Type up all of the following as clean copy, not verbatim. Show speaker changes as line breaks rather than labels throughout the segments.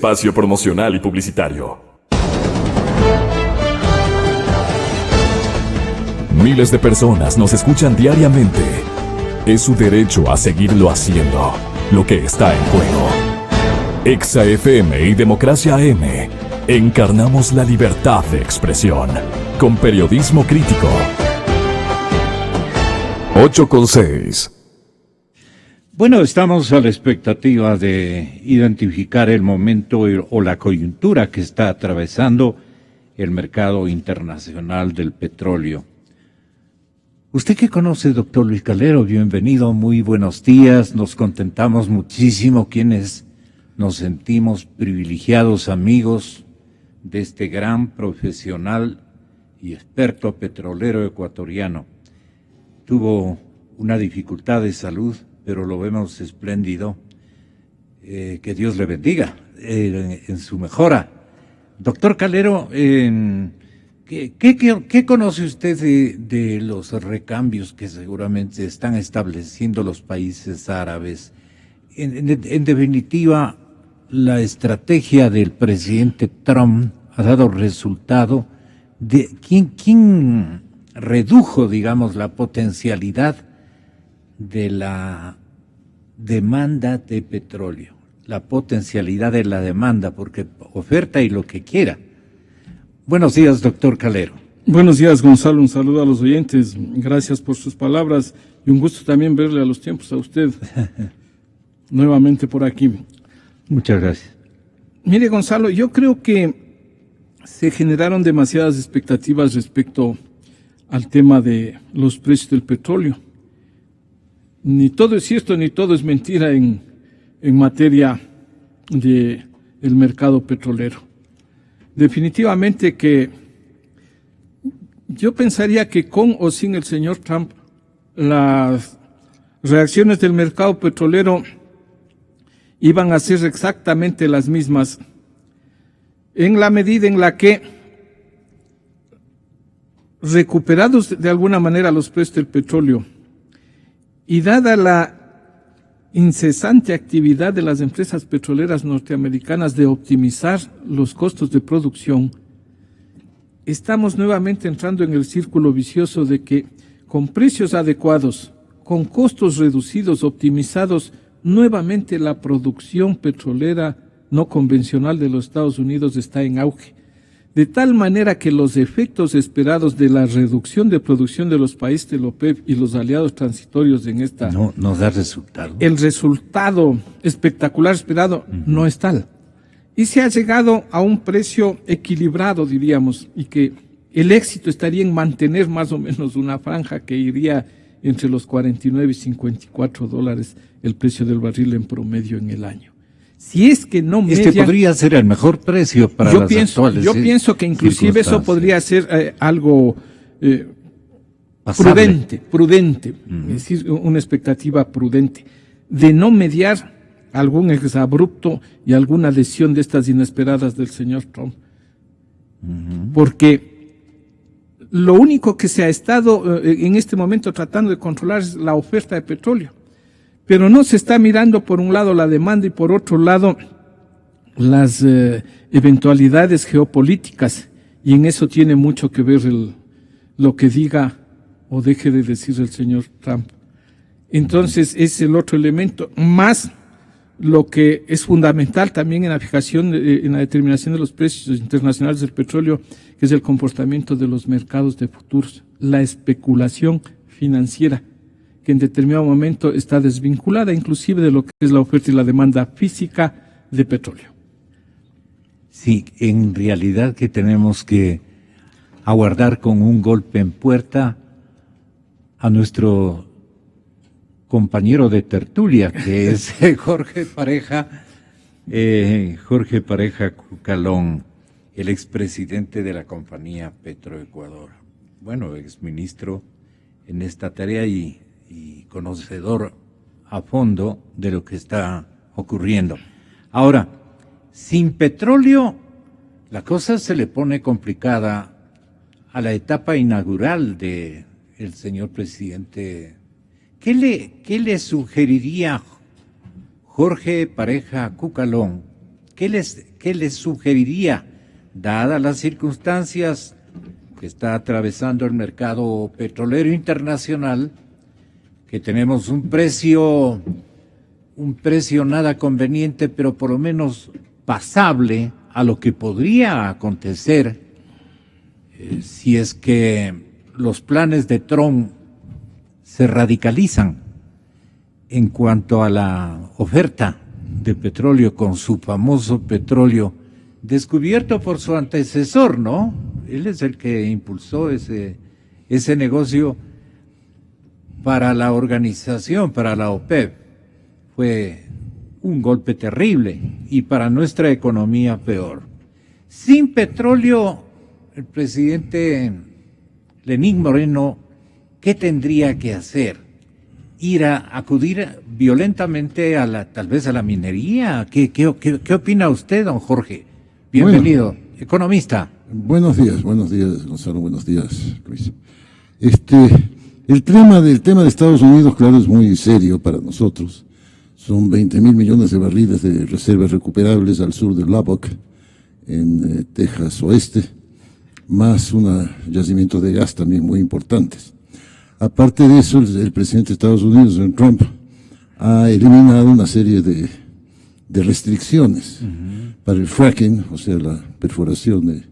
espacio promocional y publicitario. Miles de personas nos escuchan diariamente. Es su derecho a seguirlo haciendo. Lo que está en juego. Exa FM y Democracia AM. Encarnamos la libertad de expresión. Con periodismo crítico. 8:6.
Bueno, estamos a la expectativa de identificar el momento o la coyuntura que está atravesando el mercado internacional del petróleo. Usted que conoce, doctor Luis Calero, bienvenido, muy buenos días. Nos contentamos muchísimo quienes nos sentimos privilegiados amigos de este gran profesional y experto petrolero ecuatoriano. Tuvo una dificultad de salud, pero lo vemos espléndido. Que Dios le bendiga en su mejora. Doctor Calero, ¿qué conoce usted de los recambios que seguramente están estableciendo los países árabes? En definitiva, la estrategia del presidente Trump ha dado resultado. ¿Quién redujo, digamos, la potencialidad de la demanda de petróleo? La potencialidad de la demanda, porque oferta y lo que quiera. Buenos días, doctor Calero.
Buenos días, Gonzalo. Un saludo a los oyentes. Gracias por sus palabras y un gusto también verle a los tiempos a usted nuevamente por aquí.
Muchas gracias.
Mire, Gonzalo, yo creo que se generaron demasiadas expectativas respecto al tema de los precios del petróleo. Ni todo es cierto ni todo es mentira en materia del mercado petrolero. Definitivamente que yo pensaría que con o sin el señor Trump, las reacciones del mercado petrolero iban a ser exactamente las mismas, en la medida en la que, recuperados de alguna manera los precios del petróleo y dada la incesante actividad de las empresas petroleras norteamericanas de optimizar los costos de producción, estamos nuevamente entrando en el círculo vicioso de que con precios adecuados, con costos reducidos, optimizados, nuevamente la producción petrolera no convencional de los Estados Unidos está en auge. De tal manera que los efectos esperados de la reducción de producción de los países de la OPEP y los aliados transitorios en esta...
No da resultado.
El resultado espectacular esperado no es tal. Y se ha llegado a un precio equilibrado, diríamos, y que el éxito estaría en mantener más o menos una franja que iría entre los 49 y 54 dólares el precio del barril en promedio en el año. Si es que no media,
podría ser el mejor precio para las actuales.
Yo pienso que inclusive eso podría ser algo prudente, es decir, una expectativa prudente, de no mediar algún exabrupto y alguna lesión de estas inesperadas del señor Trump. Porque lo único que se ha estado en este momento tratando de controlar es la oferta de petróleo. Pero no se está mirando por un lado la demanda y por otro lado las eventualidades geopolíticas, y en eso tiene mucho que ver lo que diga o deje de decir el señor Trump. Entonces es el otro elemento, más lo que es fundamental también en la fijación, en la determinación de los precios internacionales del petróleo, que es el comportamiento de los mercados de futuros, la especulación financiera, que en determinado momento está desvinculada inclusive de lo que es la oferta y la demanda física de petróleo.
Sí, en realidad que tenemos que aguardar con un golpe en puerta a nuestro compañero de tertulia, que es Jorge Pareja Cucalón, el expresidente de la compañía Petroecuador. Bueno, exministro en esta tarea y conocedor a fondo de lo que está ocurriendo. Ahora, sin petróleo, la cosa se le pone complicada a la etapa inaugural de el señor presidente. ¿Qué le sugeriría Jorge Pareja Cucalón? ¿Qué ¿qué les sugeriría, dadas las circunstancias que está atravesando el mercado petrolero internacional, que tenemos un precio nada conveniente, pero por lo menos pasable a lo que podría acontecer si es que los planes de Trump se radicalizan en cuanto a la oferta de petróleo, con su famoso petróleo descubierto por su antecesor, ¿no? Él es el que impulsó ese negocio para la organización, para la OPEP. Fue un golpe terrible y para nuestra economía peor. Sin petróleo, el presidente Lenín Moreno, ¿qué tendría que hacer? Acudir violentamente tal vez a la minería. ¿Qué opina usted, don Jorge? Bienvenido, bueno, economista.
Buenos días, Gonzalo, buenos días, Luis. El tema de Estados Unidos, claro, es muy serio para nosotros. Son 20.000 millones de barriles de reservas recuperables al sur de Lubbock, en Texas oeste, más un yacimiento de gas también muy importantes. Aparte de eso, el presidente de Estados Unidos, Trump, ha eliminado una serie de restricciones para el fracking, o sea, la perforación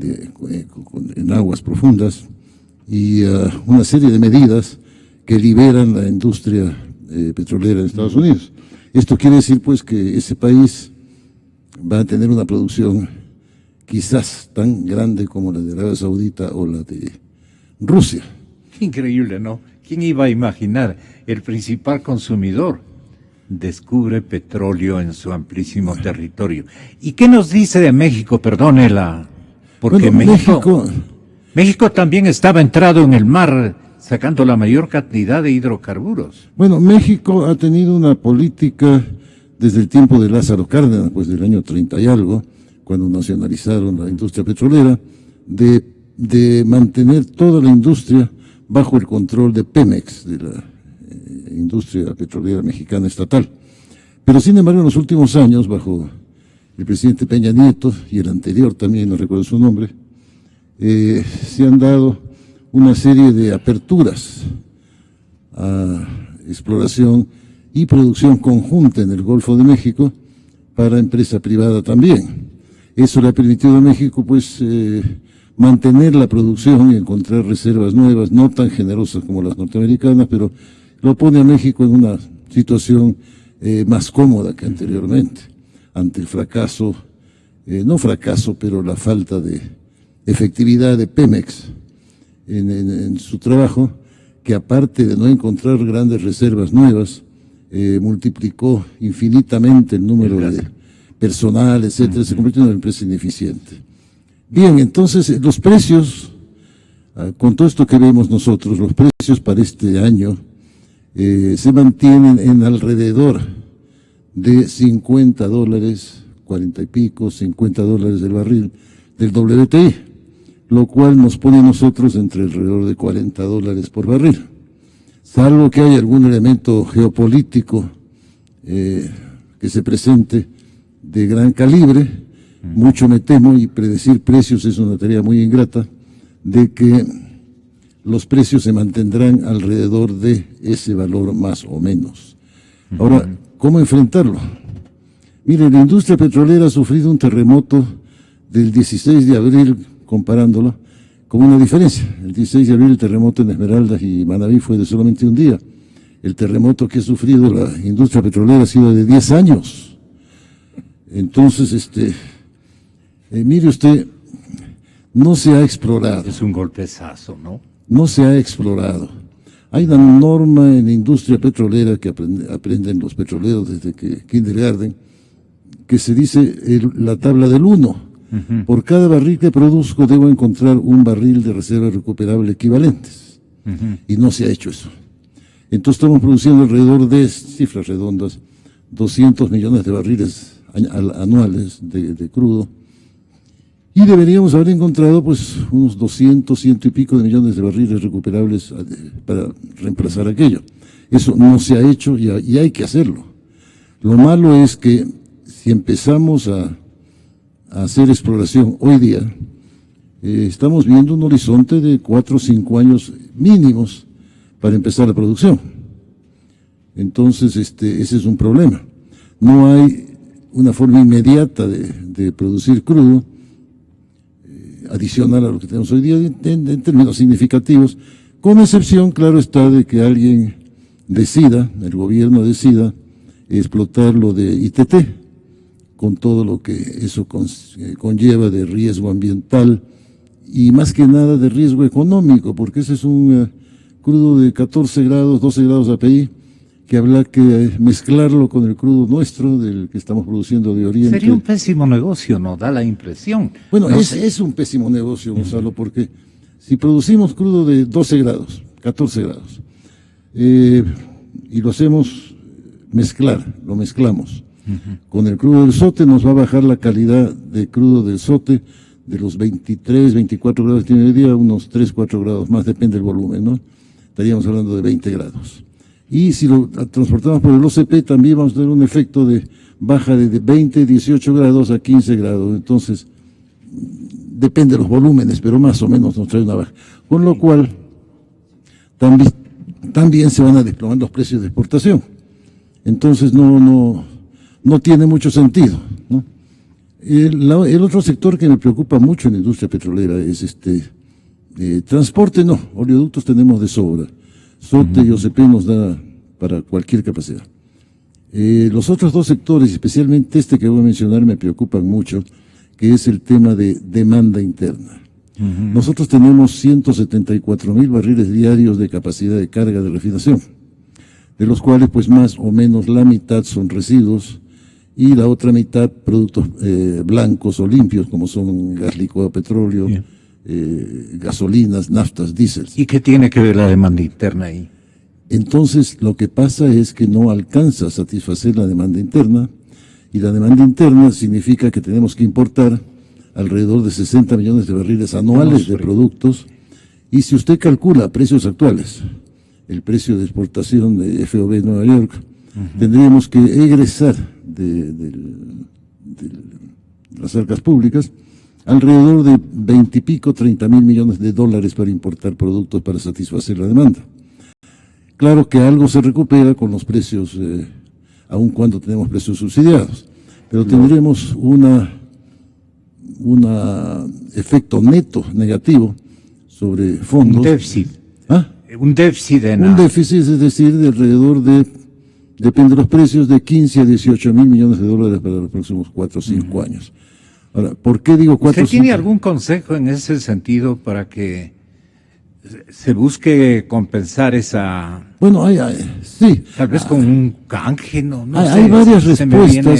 en aguas profundas, y una serie de medidas que liberan la industria petrolera de Estados Unidos. Esto quiere decir, pues, que ese país va a tener una producción quizás tan grande como la de Arabia Saudita o la de Rusia.
Increíble, ¿no? ¿Quién iba a imaginar? El principal consumidor descubre petróleo en su amplísimo territorio. ¿Y qué nos dice de México? Perdónela, porque bueno, México también estaba entrado en el mar sacando la mayor cantidad de hidrocarburos.
Bueno, México ha tenido una política desde el tiempo de Lázaro Cárdenas, pues del año 30 y algo, cuando nacionalizaron la industria petrolera, de mantener toda la industria bajo el control de Pemex, de la industria petrolera mexicana estatal. Pero sin embargo, en los últimos años, bajo el presidente Peña Nieto y el anterior también, no recuerdo su nombre, se han dado una serie de aperturas a exploración y producción conjunta en el Golfo de México para empresa privada también. Eso le ha permitido a México, pues, mantener la producción y encontrar reservas nuevas, no tan generosas como las norteamericanas, pero lo pone a México en una situación más cómoda que anteriormente, ante el fracaso, no fracaso, pero la falta de efectividad de Pemex en su trabajo, que aparte de no encontrar grandes reservas nuevas, multiplicó infinitamente el número de personal, etcétera, se convirtió en una empresa ineficiente. Bien, entonces los precios, con todo esto que vemos nosotros, los precios para este año se mantienen en alrededor de $50, 40 y pico, $50 del barril del WTI, lo cual nos pone a nosotros entre alrededor de $40 por barril. Salvo que haya algún elemento geopolítico que se presente de gran calibre, mucho me temo, y predecir precios es una tarea muy ingrata, de que los precios se mantendrán alrededor de ese valor más o menos. Ahora, ¿cómo enfrentarlo? Mire, la industria petrolera ha sufrido un terremoto del 16 de abril, comparándolo, con una diferencia. El 16 de abril el terremoto en Esmeraldas y Manabí fue de solamente un día. El terremoto que ha sufrido la industria petrolera ha sido de 10 años. Entonces, mire usted, no se ha explorado.
Es un golpezazo, ¿no?
No se ha explorado. Hay una norma en la industria petrolera que aprenden los petroleros desde que kindergarten, que se dice la tabla del 1. Por cada barril que produzco debo encontrar un barril de reserva recuperable equivalentes. Y no se ha hecho eso. Entonces estamos produciendo alrededor de, cifras redondas, 200 millones de barriles anuales de crudo. Y deberíamos haber encontrado pues unos 200, ciento y pico de millones de barriles recuperables para reemplazar aquello. Eso no se ha hecho y hay que hacerlo. Lo malo es que si empezamos a a hacer exploración hoy día, estamos viendo un horizonte de 4 o 5 años mínimos para empezar la producción. Entonces, ese es un problema. No hay una forma inmediata de producir crudo, adicional a lo que tenemos hoy día en términos significativos, con excepción, claro está, de que alguien decida, el gobierno decida, explotar lo de ITT, con todo lo que eso conlleva de riesgo ambiental y más que nada de riesgo económico, porque ese es un crudo de 14 grados, 12 grados API, que habrá que mezclarlo con el crudo nuestro, del que estamos produciendo de Oriente.
Sería un pésimo negocio, ¿no? Da la impresión.
Bueno, es un pésimo negocio, Gonzalo, porque si producimos crudo de 12 grados, 14 grados, y lo hacemos lo mezclamos con el crudo del Sote, nos va a bajar la calidad de crudo del Sote de los 23, 24 grados que tiene hoy día, unos 3, 4 grados más, depende del volumen, ¿no? Estaríamos hablando de 20 grados. Y si lo transportamos por el OCP, también vamos a tener un efecto de baja de 20, 18 grados a 15 grados. Entonces, depende de los volúmenes, pero más o menos nos trae una baja. Con lo cual, también se van a desplomar los precios de exportación. Entonces, no tiene mucho sentido, ¿no? El otro sector que me preocupa mucho en la industria petrolera es transporte, no, oleoductos tenemos de sobra. Sote y OCP nos da para cualquier capacidad. Los otros dos sectores, especialmente este que voy a mencionar, me preocupan mucho, que es el tema de demanda interna. Nosotros tenemos 174,000 barriles diarios de capacidad de carga de refinación, de los cuales pues más o menos la mitad son residuos y la otra mitad productos blancos o limpios, como son gas licuado, petróleo, gasolinas, naftas, diésel.
¿Y qué tiene que ver la demanda interna ahí?
Entonces, lo que pasa es que no alcanza a satisfacer la demanda interna, y la demanda interna significa que tenemos que importar alrededor de 60 millones de barriles anuales de productos, y si usted calcula a precios actuales, el precio de exportación de FOB Nueva York, tendríamos que egresar de las arcas públicas alrededor de 20 y pico, 30,000 millones de dólares para importar productos para satisfacer la demanda. Claro que algo se recupera con los precios, aun cuando tenemos precios subsidiados, pero tendremos un efecto neto negativo sobre fondos.
Un déficit.
¿Ah?
Un déficit
Un déficit, es decir, de alrededor de, depende de los precios, de 15 a 18,000 millones de dólares para los próximos 4 o 5 años. Ahora, ¿por qué digo 4 o 5?
¿Usted tiene algún consejo en ese sentido para que se busque compensar esa...
Bueno, sí.
Tal vez con un canje, no sé.
Hay varias respuestas,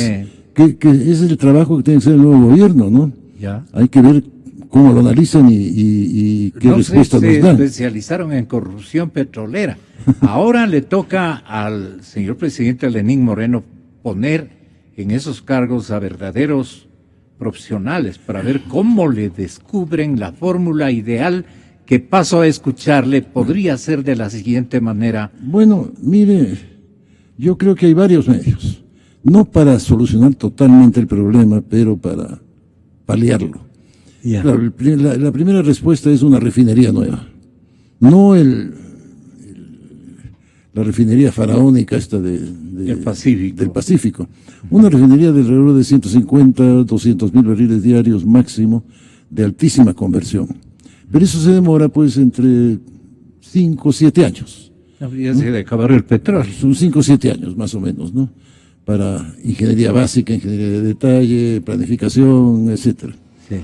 que es el trabajo que tiene que hacer el nuevo gobierno, ¿no?
Ya.
Hay que ver cómo lo analizan y qué respuestas nos dan.
Se especializaron en corrupción petrolera. Ahora le toca al señor presidente Lenín Moreno poner en esos cargos a verdaderos profesionales para ver cómo le descubren la fórmula ideal, que paso a escucharle podría ser de la siguiente manera.
Bueno, mire, yo creo que hay varios medios, no para solucionar totalmente el problema, pero para paliarlo.
Yeah.
Claro, la primera respuesta es una refinería nueva, no la refinería faraónica esta del Pacífico. Una refinería de alrededor de 150, 200,000 barriles diarios máximo, de altísima conversión. Pero eso se demora pues entre 5 o 7 años.
Habría de acabar el petróleo.
Son 5 o 7 años más o menos, ¿no? Para ingeniería básica, ingeniería de detalle, planificación, etcétera.
Sí.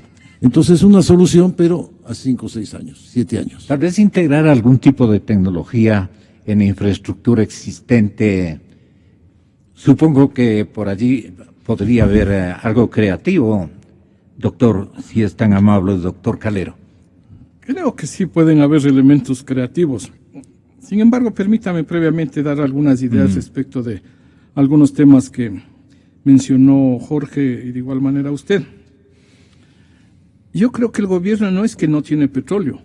Entonces una solución, pero a 5 o 6 años, 7 años.
Tal vez integrar algún tipo de tecnología en infraestructura existente. Supongo que por allí podría haber algo creativo, doctor, si es tan amable, doctor Calero.
Creo que sí pueden haber elementos creativos. Sin embargo, permítame previamente dar algunas ideas respecto de algunos temas que mencionó Jorge y de igual manera usted. Yo creo que el gobierno no es que no tiene petróleo.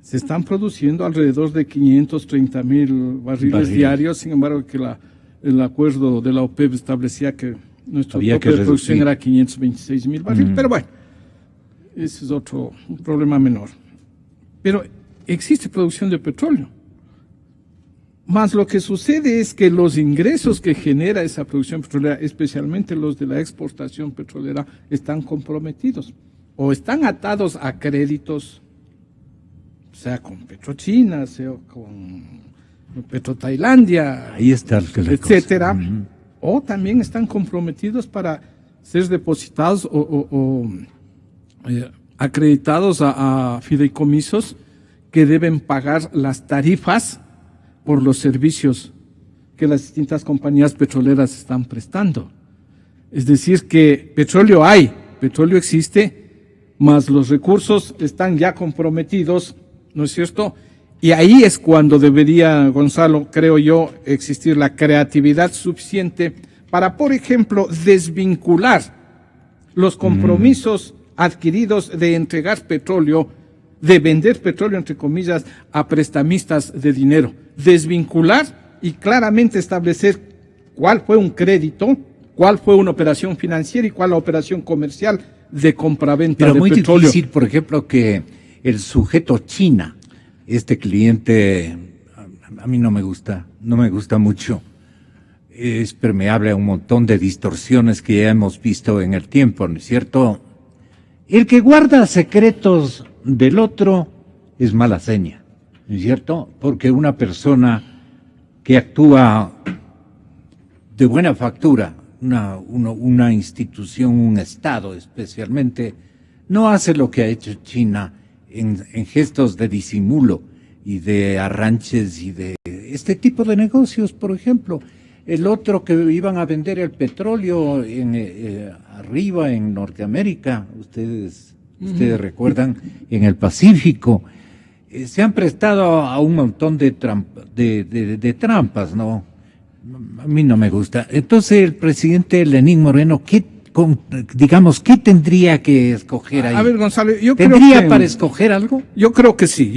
Se están produciendo alrededor de 530,000 barriles diarios, sin embargo que el acuerdo de la OPEP establecía que Nuestro
Había
tope
que
de producción
reducir.
era 526,000 barriles, pero bueno, ese es otro problema menor. Pero existe producción de petróleo. Más lo que sucede es que los ingresos que genera esa producción petrolera, especialmente los de la exportación petrolera, están comprometidos o están atados a créditos, sea con Petrochina, sea con Petrotailandia,
Ahí está el que le
etcétera,
cosa.
o también están comprometidos para ser depositados o acreditados a fideicomisos que deben pagar las tarifas por los servicios que las distintas compañías petroleras están prestando. Es decir, que petróleo hay, petróleo existe, más los recursos están ya comprometidos, ¿no es cierto? Y ahí es cuando debería, Gonzalo, creo yo, existir la creatividad suficiente para, por ejemplo, desvincular los compromisos adquiridos de entregar petróleo, de vender petróleo, entre comillas, a prestamistas de dinero. Desvincular y claramente establecer cuál fue un crédito, cuál fue una operación financiera y cuál la operación comercial de compraventa de
Pero muy
petróleo.
difícil, por ejemplo, que el sujeto China, este cliente, a mí no me gusta mucho. Es permeable a un montón de distorsiones que ya hemos visto en el tiempo, ¿no es cierto? El que guarda secretos del otro es mala seña, ¿no es cierto? Porque una persona que actúa de buena factura, una institución, un Estado especialmente, no hace lo que ha hecho China en gestos de disimulo y de arranches y de este tipo de negocios, por ejemplo. El otro que iban a vender el petróleo arriba en Norteamérica, ustedes recuerdan, en el Pacífico, se han prestado a un montón de trampas, ¿no? A mí no me gusta. Entonces el presidente Lenín Moreno, ¿qué tendría que escoger ahí?
A ver, Gonzalo, yo
¿Tendría
creo que,
para escoger algo?
Yo creo que sí.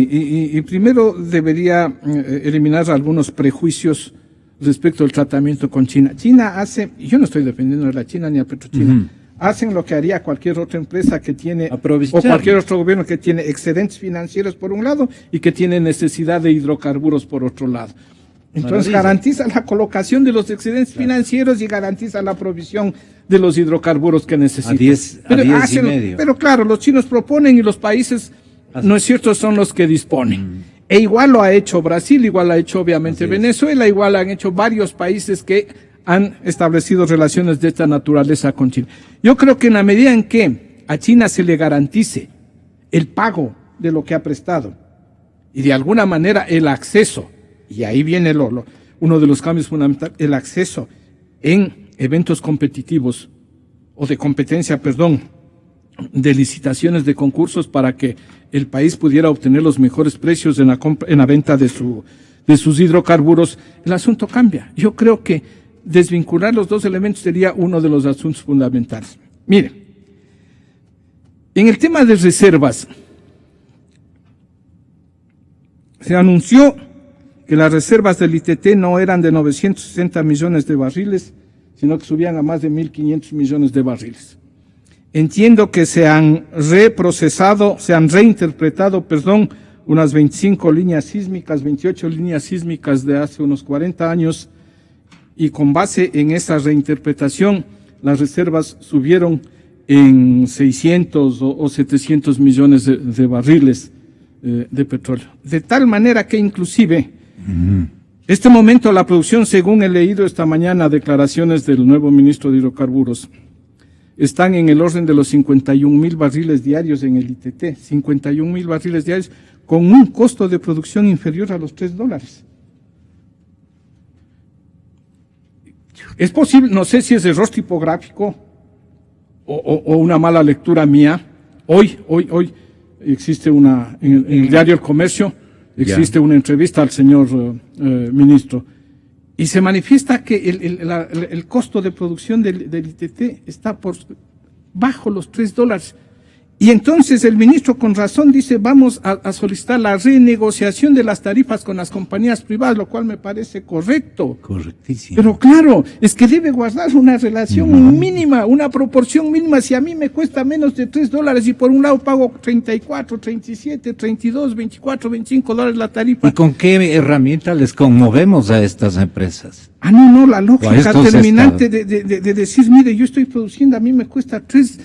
Y primero debería eliminar algunos prejuicios respecto al tratamiento con China. China hace, y yo no estoy defendiendo a la China ni a Petrochina, hacen lo que haría cualquier otra empresa que tiene,
Aprovechar.
o cualquier otro gobierno que tiene excedentes financieros por un lado y que tiene necesidad de hidrocarburos por otro lado. Entonces garantiza la colocación de los excedentes financieros y garantiza la provisión de los hidrocarburos que necesitan.
A 10 y medio.
Pero claro, los chinos proponen y los países, no es cierto, son los que disponen. E igual lo ha hecho Brasil, igual lo ha hecho obviamente Venezuela, igual han hecho varios países que han establecido relaciones de esta naturaleza con China. Yo creo que en la medida en que a China se le garantice el pago de lo que ha prestado y de alguna manera el acceso, y ahí viene uno de los cambios fundamentales, el acceso en eventos competitivos o de competencia, de licitaciones de concursos para que el país pudiera obtener los mejores precios en la venta de sus hidrocarburos, el asunto cambia. Yo creo que desvincular los dos elementos sería uno de los asuntos fundamentales. Mire, en el tema de reservas, se anunció que las reservas del ITT no eran de 960 millones de barriles, sino que subían a más de 1.500 millones de barriles. Entiendo que se han reinterpretado, unas 25 líneas sísmicas, 28 líneas sísmicas de hace unos 40 años, y con base en esa reinterpretación, las reservas subieron en 600 o 700 millones de barriles de petróleo. De tal manera que inclusive, este momento la producción, según he leído esta mañana declaraciones del nuevo ministro de Hidrocarburos, están en el orden de los 51,000 barriles diarios en el ITT, 51,000 barriles diarios, con un costo de producción inferior a los $3. Es posible, no sé si es error tipográfico o una mala lectura mía. Hoy existe en el diario El Comercio, existe una entrevista al señor ministro, y se manifiesta que el costo de producción del ITT está bajo los $3. Y entonces el ministro con razón dice, vamos a solicitar la renegociación de las tarifas con las compañías privadas, lo cual me parece correcto.
Correctísimo.
Pero claro, es que debe guardar una relación mínima, una proporción mínima. Si a mí me cuesta menos de $3 y por un lado pago 34, 37, 32, 24, 25 dólares la tarifa.
¿Y con qué herramienta les conmovemos a estas empresas?
Ah, no, la
O a
lógica
estos
terminante de decir, mire, yo estoy produciendo, a mí me cuesta $3,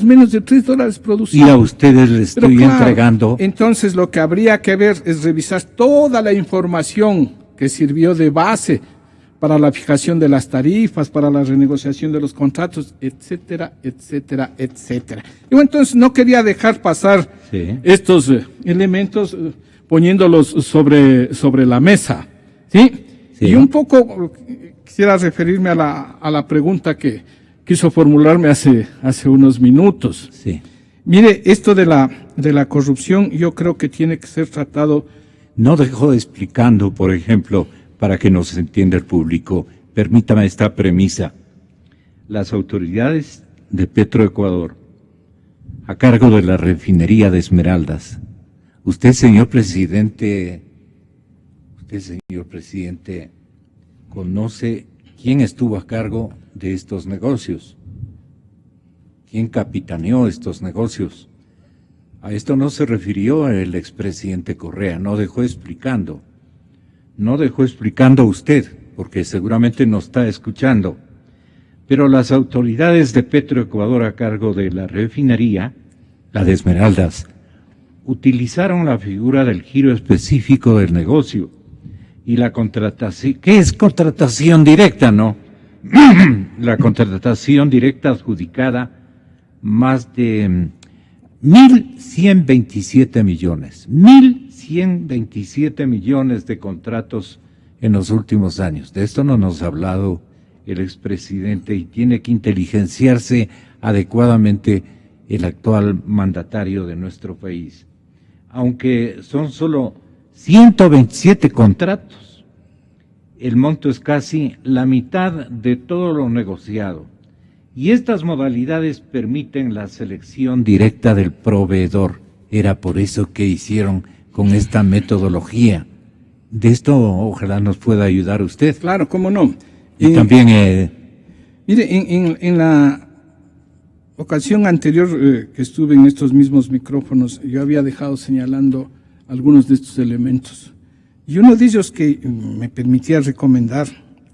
menos de $3 producir.
Y a ustedes les
Pero
estoy
claro,
entregando.
entonces lo que habría que ver es revisar toda la información que sirvió de base para la fijación de las tarifas, para la renegociación de los contratos, etcétera, etcétera, etcétera. Y bueno, entonces no quería dejar pasar estos elementos poniéndolos sobre la mesa, ¿sí? Y un poco quisiera referirme a la pregunta que quiso formularme hace unos minutos.
Sí.
Mire, esto de la corrupción yo creo que tiene que ser tratado.
No dejó explicando, por ejemplo, para que nos entienda el público, permítame esta premisa. Las autoridades de Petroecuador, a cargo de la refinería de Esmeraldas, usted, señor presidente, conoce quién estuvo a cargo de estos negocios, quién capitaneó estos negocios. A esto no se refirió el expresidente Correa, no dejó explicando usted, porque seguramente nos está escuchando. Pero las autoridades de Petroecuador a cargo de la refinería, la de Esmeraldas, utilizaron la figura del giro específico del negocio y la contratación. ¿Qué es contratación directa, no? La contratación directa adjudicada más de 1.127 millones. 1.127 millones de contratos en los últimos años. De esto no nos ha hablado el expresidente y tiene que inteligenciarse adecuadamente el actual mandatario de nuestro país. Aunque son solo 127 contratos, el monto es casi la mitad de todo lo negociado. Y estas modalidades permiten la selección directa del proveedor. Era por eso que hicieron con esta metodología. De esto ojalá nos pueda ayudar usted.
Claro, cómo no.
Y también...
Mire, en la ocasión anterior que estuve en estos mismos micrófonos, yo había dejado señalando algunos de estos elementos. Y uno de ellos que me permitía recomendar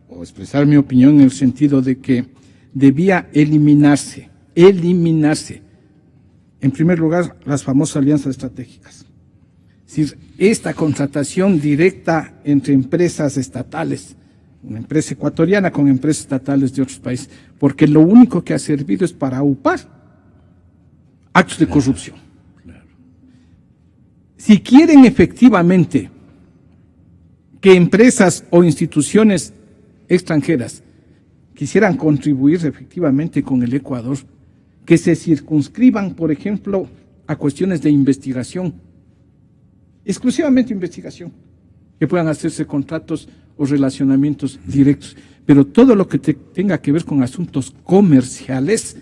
o expresar mi opinión en el sentido de que debía eliminarse, en primer lugar, las famosas alianzas estratégicas. Es decir, esta contratación directa entre empresas estatales, una empresa ecuatoriana con empresas estatales de otros países, porque lo único que ha servido es para aupar actos de corrupción. Si quieren efectivamente que empresas o instituciones extranjeras quisieran contribuir efectivamente con el Ecuador, que se circunscriban, por ejemplo, a cuestiones de investigación, exclusivamente investigación, que puedan hacerse contratos o relacionamientos directos, pero todo lo que tenga que ver con asuntos comerciales,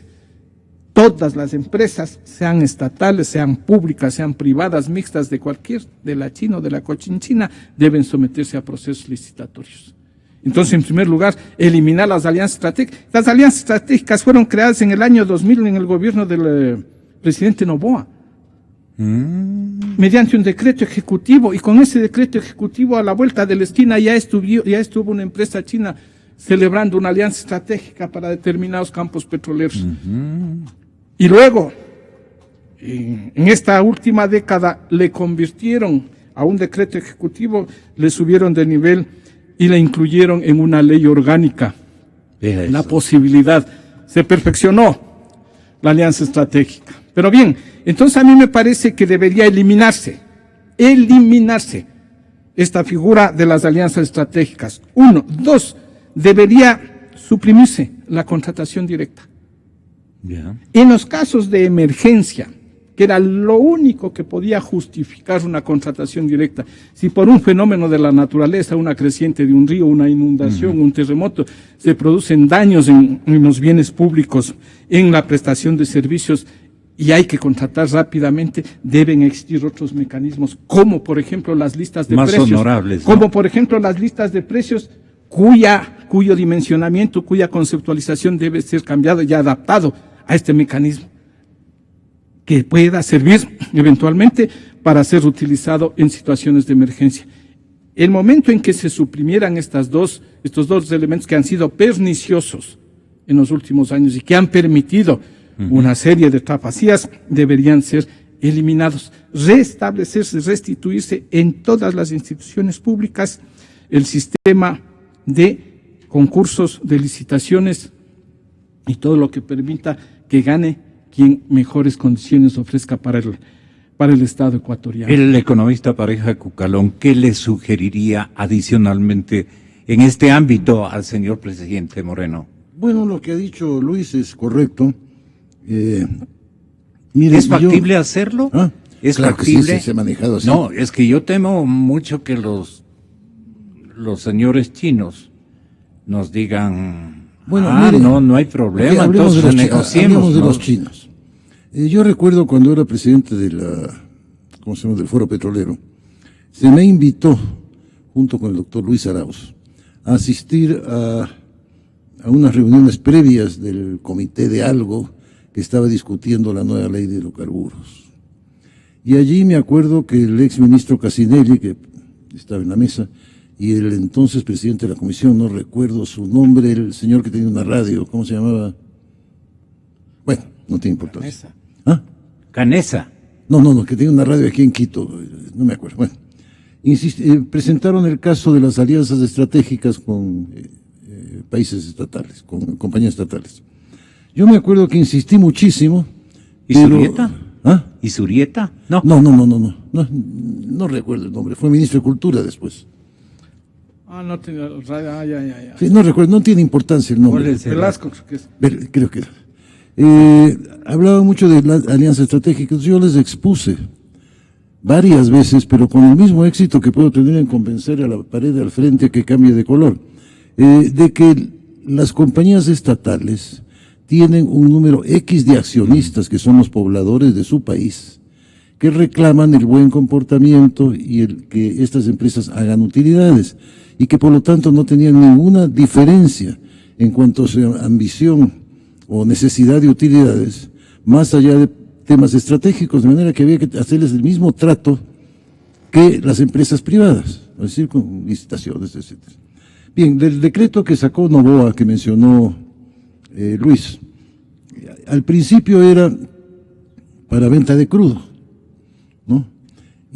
todas las empresas, sean estatales, sean públicas, sean privadas, mixtas, de la China o de la Cochinchina, deben someterse a procesos licitatorios. Entonces, en primer lugar, eliminar las alianzas estratégicas. Las alianzas estratégicas fueron creadas en el año 2000 en el gobierno del presidente Noboa, mediante un decreto ejecutivo, y con ese decreto ejecutivo a la vuelta de la esquina ya estuvo una empresa china celebrando una alianza estratégica para determinados campos petroleros. Y luego, en esta última década, le convirtieron a un decreto ejecutivo, le subieron de nivel y la incluyeron en una ley orgánica. La posibilidad, se perfeccionó la alianza estratégica. Pero bien, entonces a mí me parece que debería eliminarse esta figura de las alianzas estratégicas. 1, 2, debería suprimirse la contratación directa. En los casos de emergencia, que era lo único que podía justificar una contratación directa. Si por un fenómeno de la naturaleza, una creciente de un río, una inundación, un terremoto, se producen daños en los bienes públicos, en la prestación de servicios, y hay que contratar rápidamente, deben existir otros mecanismos, como por ejemplo las listas de
más
precios.
honorables, ¿no?
Como por ejemplo las listas de precios cuyo dimensionamiento, cuya conceptualización debe ser cambiado y adaptado a este mecanismo, que pueda servir eventualmente para ser utilizado en situaciones de emergencia. El momento en que se suprimieran estos dos elementos que han sido perniciosos en los últimos años y que han permitido una serie de trapacías, deberían ser eliminados, restablecerse, restituirse en todas las instituciones públicas el sistema de concursos, de licitaciones y todo lo que permita que gane quien mejores condiciones ofrezca para el Estado ecuatoriano.
El economista Pareja Cucalón, ¿qué le sugeriría adicionalmente en este ámbito al señor presidente Moreno?
Bueno, lo que ha dicho Luis es correcto. Mire,
¿Es factible hacerlo?
¿Ah?
¿Es
claro
factible?
Que sí, se ha manejado así.
No, es que yo temo mucho que los señores chinos nos digan,
Bueno,
mire,
no
no hay problema,
hablemos
entonces negociemos.
hablemos de
¿no?
los chinos. Yo recuerdo cuando era presidente del Foro Petrolero, se me invitó, junto con el doctor Luis Arauz, a asistir a unas reuniones previas del comité de algo que estaba discutiendo la nueva ley de hidrocarburos. Y allí me acuerdo que el ex ministro Casinelli, que estaba en la mesa, y el entonces presidente de la comisión, no recuerdo su nombre, el señor que tenía una radio, ¿cómo se llamaba? Bueno, no tiene importancia.
Canesa.
¿Ah?
Canesa.
No, que tenía una radio aquí en Quito, no me acuerdo. Bueno, presentaron el caso de las alianzas estratégicas con países estatales, con compañías estatales. Yo me acuerdo que insistí muchísimo.
¿Y Zurieta?
¿Ah?
¿Y Zurieta? No.
No recuerdo el nombre, fue ministro de Cultura después.
No tenía ya.
Sí, no recuerdo, no tiene importancia el nombre.
¿Cuál es el?
Velasco, creo que es.
Creo que era. Hablaba mucho de la alianza estratégica. Yo les expuse varias veces, pero con el mismo éxito que puedo tener en convencer a la pared al frente a que cambie de color, de que las compañías estatales tienen un número X de accionistas que son los pobladores de su país, que reclaman el buen comportamiento y el que estas empresas hagan utilidades, y que por lo tanto no tenían ninguna diferencia en cuanto a su ambición o necesidad de utilidades, más allá de temas estratégicos, de manera que había que hacerles el mismo trato que las empresas privadas, es decir, con licitaciones, etc. Bien, del decreto que sacó Noboa, que mencionó Luis, al principio era para venta de crudo, ¿no?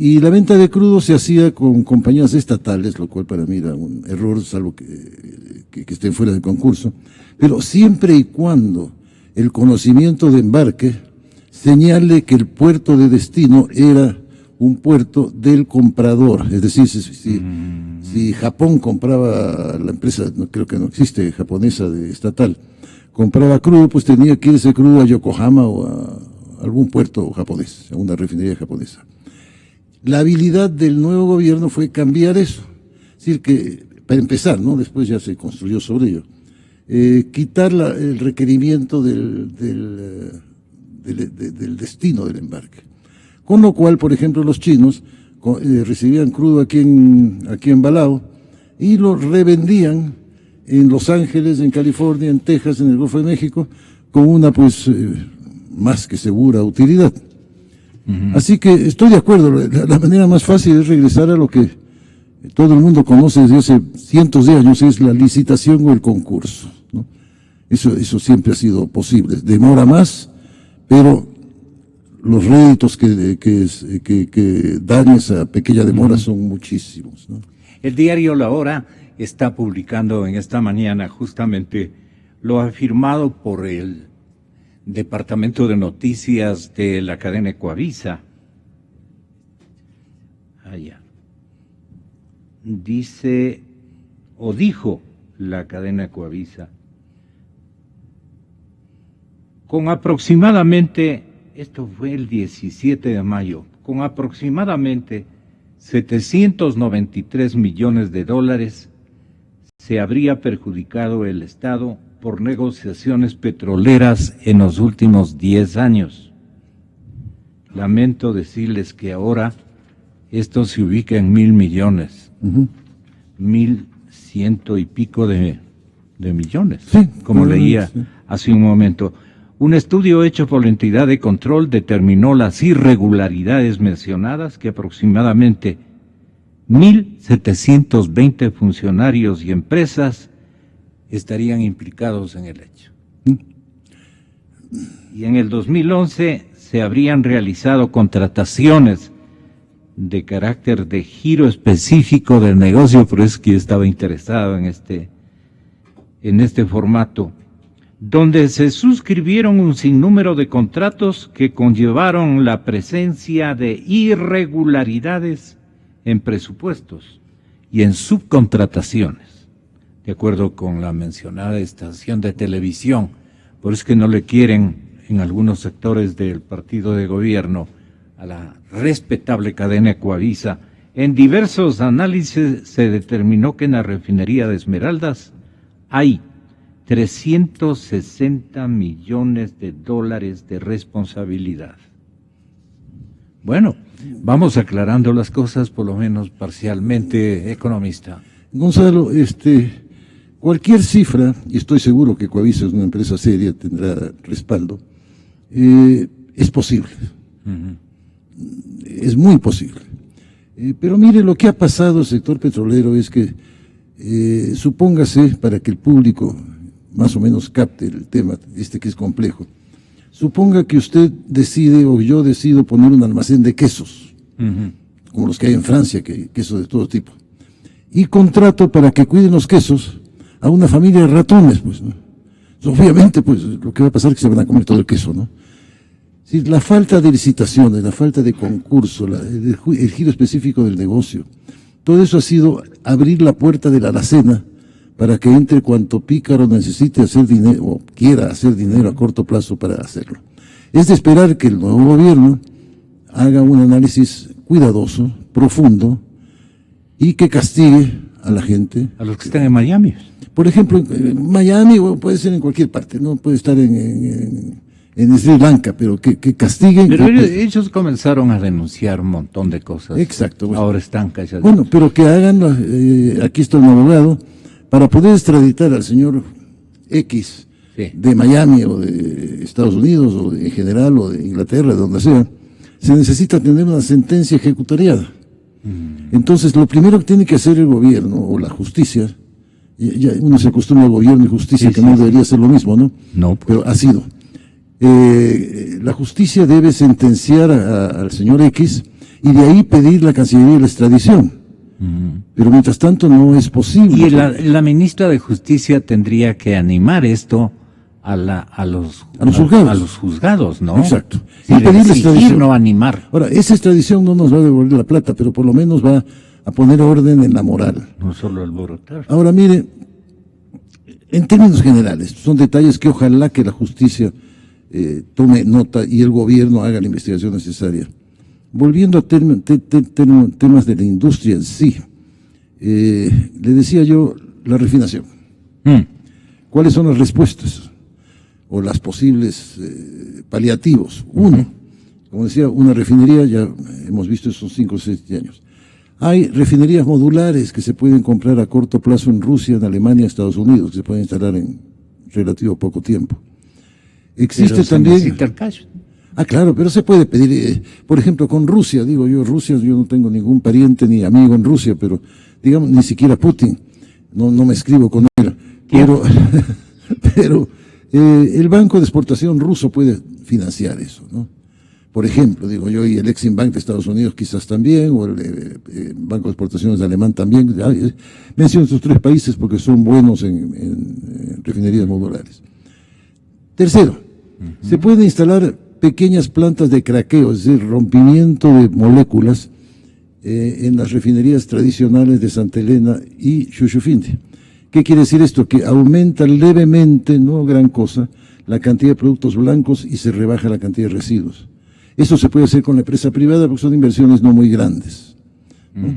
Y la venta de crudo se hacía con compañías estatales, lo cual para mí era un error, salvo que estén fuera de concurso, pero siempre y cuando el conocimiento de embarque señale que el puerto de destino era un puerto del comprador, es decir, si Japón compraba, la empresa, creo que no existe, japonesa de estatal, compraba crudo, pues tenía que ir ese crudo a Yokohama o a algún puerto japonés, a una refinería japonesa. La habilidad del nuevo gobierno fue cambiar eso. Es decir, que, para empezar, ¿no? Después ya se construyó sobre ello, quitar el requerimiento del destino del embarque. Con lo cual, por ejemplo, los chinos recibían crudo aquí en Balao y lo revendían en Los Ángeles, en California, en Texas, en el Golfo de México, con una, pues, más que segura utilidad. Así que estoy de acuerdo, la manera más fácil es regresar a lo que todo el mundo conoce desde hace cientos de años, es la licitación o el concurso, ¿no? Eso siempre ha sido posible. Demora más, pero los réditos que dan esa pequeña demora son muchísimos, ¿no?
El diario La Hora está publicando en esta mañana justamente lo afirmado por el Departamento de Noticias de la cadena Ecuavisa. Dice, o dijo la cadena Ecuavisa, con aproximadamente, esto fue el 17 de mayo, con aproximadamente 793 millones de dólares se habría perjudicado el Estado por negociaciones petroleras en los últimos 10 años. lamento decirles que ahora esto se ubica en 1.000 millones, 1.100 y pico de millones,
Sí,
como leía
sí.
hace un momento. Un estudio hecho por la entidad de control determinó las irregularidades mencionadas, que aproximadamente 1.720 funcionarios y empresas estarían implicados en el hecho. Y en el 2011 se habrían realizado contrataciones de carácter de giro específico del negocio, por eso es que yo estaba interesado en este formato, donde se suscribieron un sinnúmero de contratos que conllevaron la presencia de irregularidades en presupuestos y en subcontrataciones, de acuerdo con la mencionada estación de televisión. Por eso es que no le quieren en algunos sectores del partido de gobierno a la respetable cadena Ecuavisa. En diversos análisis se determinó que en la refinería de Esmeraldas hay 360 millones de dólares de responsabilidad. Bueno, vamos aclarando las cosas, por lo menos parcialmente, economista.
Gonzalo, cualquier cifra, y estoy seguro que Ecuavisa es una empresa seria, tendrá respaldo, es posible. Es muy posible. Pero mire, lo que ha pasado en el sector petrolero es que, supóngase, para que el público más o menos capte el tema, que es complejo, suponga que usted decide o yo decido poner un almacén de quesos, como los que hay en Francia, quesos de todo tipo, y contrato para que cuiden los quesos a una familia de ratones, pues, ¿no? Obviamente, pues, lo que va a pasar es que se van a comer todo el queso, ¿no? Sí, la falta de licitaciones, la falta de concurso, el giro específico del negocio, todo eso ha sido abrir la puerta de la alacena para que entre cuanto pícaro necesite hacer dinero o quiera hacer dinero a corto plazo para hacerlo. Es de esperar que el nuevo gobierno haga un análisis cuidadoso, profundo, y que castigue a la gente.
A los que están en Miami.
Por ejemplo, en Miami, o puede ser en cualquier parte, no puede estar en Sri Lanka, pero que castiguen.
Pero ellos comenzaron a denunciar un montón de cosas.
Exacto. Bueno,
ahora están callados.
Bueno, pero que hagan, aquí está un abogado, para poder extraditar al señor X de Miami o de Estados Unidos o en general o de Inglaterra, de donde sea, se necesita tener una sentencia ejecutoriada. Entonces, lo primero que tiene que hacer el gobierno o la justicia, ya uno se acostumbra al gobierno y justicia, que no debería ser lo mismo, ¿no?
No, pues.
Pero ha sido. La justicia debe sentenciar al señor X y de ahí pedir la Cancillería la extradición. Pero mientras tanto no es posible.
Y la ministra de Justicia tendría que animar esto a los juzgados, ¿no?
Exacto.
Y
pedirle extradición,
no animar.
Ahora, esa extradición no nos va a devolver la plata, pero por lo menos va a poner orden en la moral.
No solo alborotar.
Ahora, mire, en términos generales, son detalles que ojalá que la justicia tome nota y el gobierno haga la investigación necesaria. Volviendo a temas de la industria en sí, le decía yo, la refinación. ¿Cuáles son las respuestas? O las posibles paliativos. Uno, como decía, una refinería, ya hemos visto esos 5 o 6 años. Hay refinerías modulares que se pueden comprar a corto plazo en Rusia, en Alemania, Estados Unidos, que se pueden instalar en relativo poco tiempo. Existe también.
Necesita el cash.
Ah, claro, pero se puede pedir, por ejemplo, con Rusia, digo yo, yo no tengo ningún pariente ni amigo en Rusia, pero digamos, ni siquiera Putin, no me escribo con él, pero el Banco de Exportación ruso puede financiar eso, ¿no? Por ejemplo, digo yo, y el Exim Bank de Estados Unidos quizás también, o el Banco de Exportaciones de Alemán también. Menciono estos 3 países porque son buenos en refinerías modulares. Tercero, se pueden instalar pequeñas plantas de craqueo, es decir, rompimiento de moléculas en las refinerías tradicionales de Santa Elena y Shushufindi. ¿Qué quiere decir esto? Que aumenta levemente, no gran cosa, la cantidad de productos blancos y se rebaja la cantidad de residuos. Eso se puede hacer con la empresa privada porque son inversiones no muy grandes, ¿no?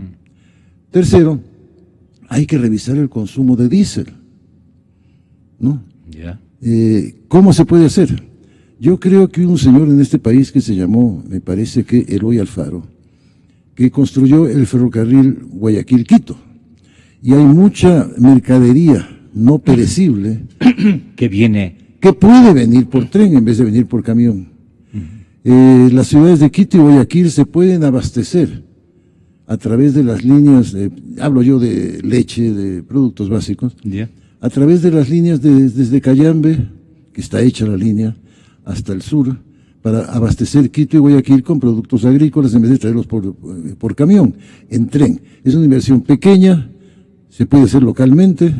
Tercero, hay que revisar el consumo de diésel, ¿no? ¿Cómo se puede hacer? Yo creo que un señor en este país que se llamó, me parece que Eloy Alfaro, que construyó el ferrocarril Guayaquil-Quito. Y hay mucha mercadería no perecible que puede venir por tren en vez de venir por camión. Las ciudades de Quito y Guayaquil se pueden abastecer a través de las líneas, hablo yo de leche, de productos básicos, a través de las líneas desde Cayambe, que está hecha la línea, hasta el sur, para abastecer Quito y Guayaquil con productos agrícolas en vez de traerlos por camión, en tren. Es una inversión pequeña, se puede hacer localmente.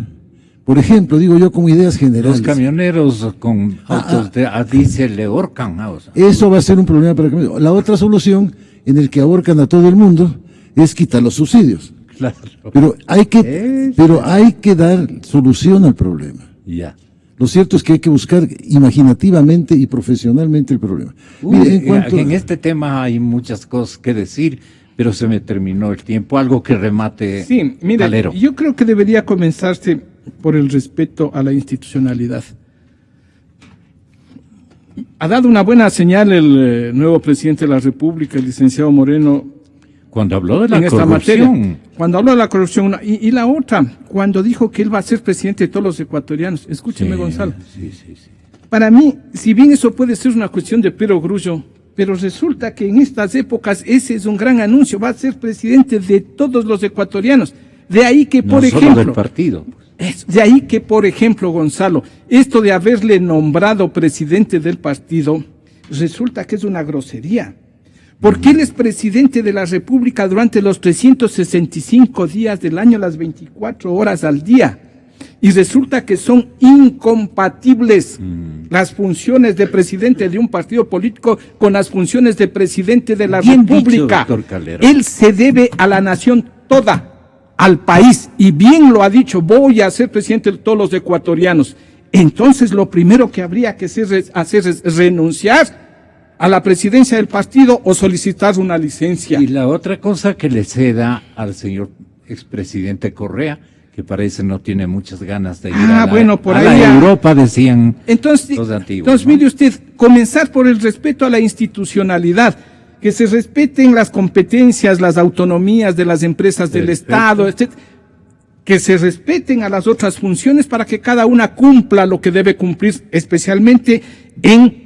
Por ejemplo, digo yo como ideas generales.
Los camioneros con autos a diésel le ahorcan.
Eso va a ser un problema para el camionero. La otra solución, en el que ahorcan a todo el mundo, es quitar los subsidios.
Claro.
Pero hay que dar solución al problema.
Ya.
Lo cierto es que hay que buscar imaginativamente y profesionalmente el problema.
Mire, en este tema hay muchas cosas que decir, pero se me terminó el tiempo. Algo que remate.
Sí, mire,
Calero.
yo creo que debería comenzarse por el respeto a la institucionalidad. Ha dado una buena señal el nuevo presidente de la República, el licenciado Moreno,
cuando habló de la
en esta
corrupción.
materia. Cuando habló de la corrupción, y la otra, cuando dijo que él va a ser presidente de todos los ecuatorianos. Escúcheme, Gonzalo.
Sí.
Para mí, si bien eso puede ser una cuestión de perogrullo, pero resulta que en estas épocas ese es un gran anuncio, va a ser presidente de todos los ecuatorianos. De ahí que, por ejemplo,
solo del partido.
De ahí que, por ejemplo, Gonzalo, esto de haberle nombrado presidente del partido, resulta que es una grosería. Porque él es presidente de la República durante los 365 días del año, las 24 horas al día. Y resulta que son incompatibles las funciones de presidente de un partido político con las funciones de presidente de la República.
Doctor Calero.
Él se debe a la nación toda, al país, y bien lo ha dicho, voy a ser presidente de todos los ecuatorianos. Entonces lo primero que habría que hacer es renunciar a la presidencia del partido o solicitar una licencia.
Y la otra cosa que le ceda al señor expresidente Correa, que parece no tiene muchas ganas de ir a la Europa, decían
entonces,
los antiguos.
Entonces,
¿no?
mire usted, comenzar por el respeto a la institucionalidad, que se respeten las competencias, las autonomías de las empresas del Estado, etc., que se respeten a las otras funciones para que cada una cumpla lo que debe cumplir, especialmente en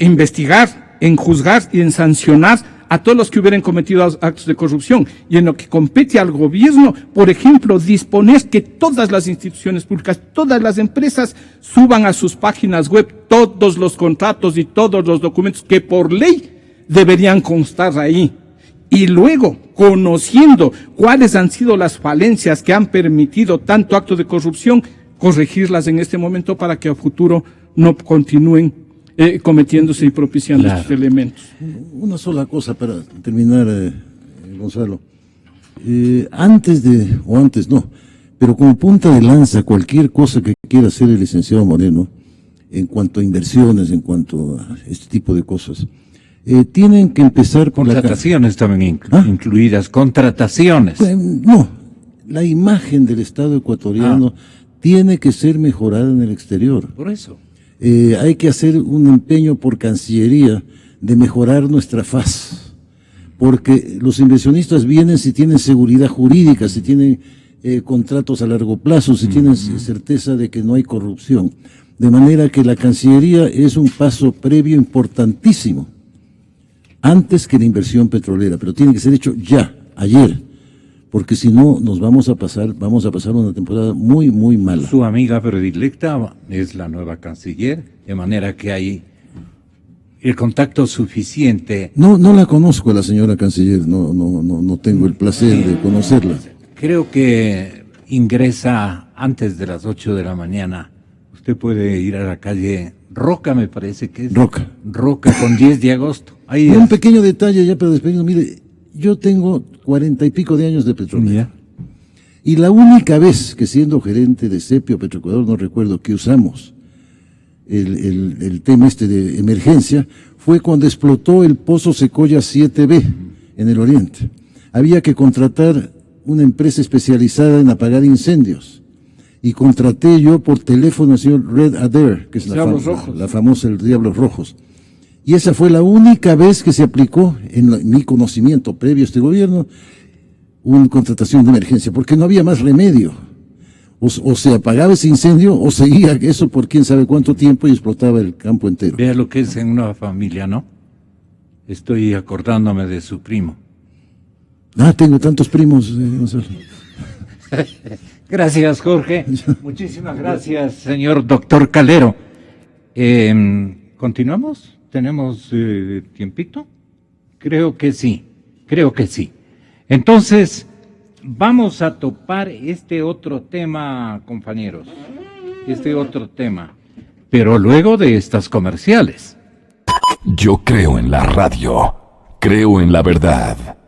investigar, en juzgar y en sancionar a todos los que hubieran cometido actos de corrupción. Y en lo que compete al gobierno, por ejemplo, disponer que todas las instituciones públicas, todas las empresas suban a sus páginas web todos los contratos y todos los documentos que por ley deberían constar ahí. Y luego, conociendo cuáles han sido las falencias que han permitido tanto acto de corrupción, corregirlas en este momento para que a futuro no continúen cometiéndose y propiciando estos elementos.
Una sola cosa para terminar, Gonzalo. Antes no, pero como punta de lanza, cualquier cosa que quiera hacer el licenciado Moreno, en cuanto a inversiones, en cuanto a este tipo de cosas, tienen que empezar por
contrataciones también incluidas, contrataciones.
No, la imagen del Estado ecuatoriano tiene que ser mejorada en el exterior.
Por eso.
Hay que hacer un empeño por Cancillería de mejorar nuestra faz, porque los inversionistas vienen si tienen seguridad jurídica, si tienen contratos a largo plazo, si tienen certeza de que no hay corrupción. De manera que la Cancillería es un paso previo importantísimo, antes que la inversión petrolera, pero tiene que ser hecho ya, ayer. Porque si no, vamos a pasar una temporada muy, muy mala.
Su amiga predilecta es la nueva canciller, de manera que hay el contacto suficiente.
No la conozco a la señora canciller, no tengo el placer de conocerla.
Creo que ingresa antes de las 8 de la mañana. Usted puede ir a la calle Roca, me parece que es.
Roca
con 10 de agosto. Ahí
un pequeño detalle ya para despedirnos, mire. Yo tengo 40 y pico de años de Petrolera. Y la única vez que siendo gerente de Sepio Petroecuador, no recuerdo, que usamos el tema de emergencia, fue cuando explotó el pozo Secoya 7B en el oriente. Había que contratar una empresa especializada en apagar incendios. y contraté yo por teléfono al señor Red Adair, que es la famosa el Diablos Rojos. Y esa fue la única vez que se aplicó en mi conocimiento previo a este gobierno una contratación de emergencia, porque no había más remedio. O se apagaba ese incendio o seguía eso por quién sabe cuánto tiempo y explotaba el campo entero.
Vea lo que es en una familia, ¿no? Estoy acordándome de su primo.
Tengo tantos primos, Gonzalo.
Gracias, Jorge. Muchísimas gracias, señor doctor Calero. ¿Continuamos? ¿Tenemos tiempito? Creo que sí. Entonces, vamos a topar este otro tema, compañeros. Pero luego de estas comerciales.
Yo creo en la radio. Creo en la verdad.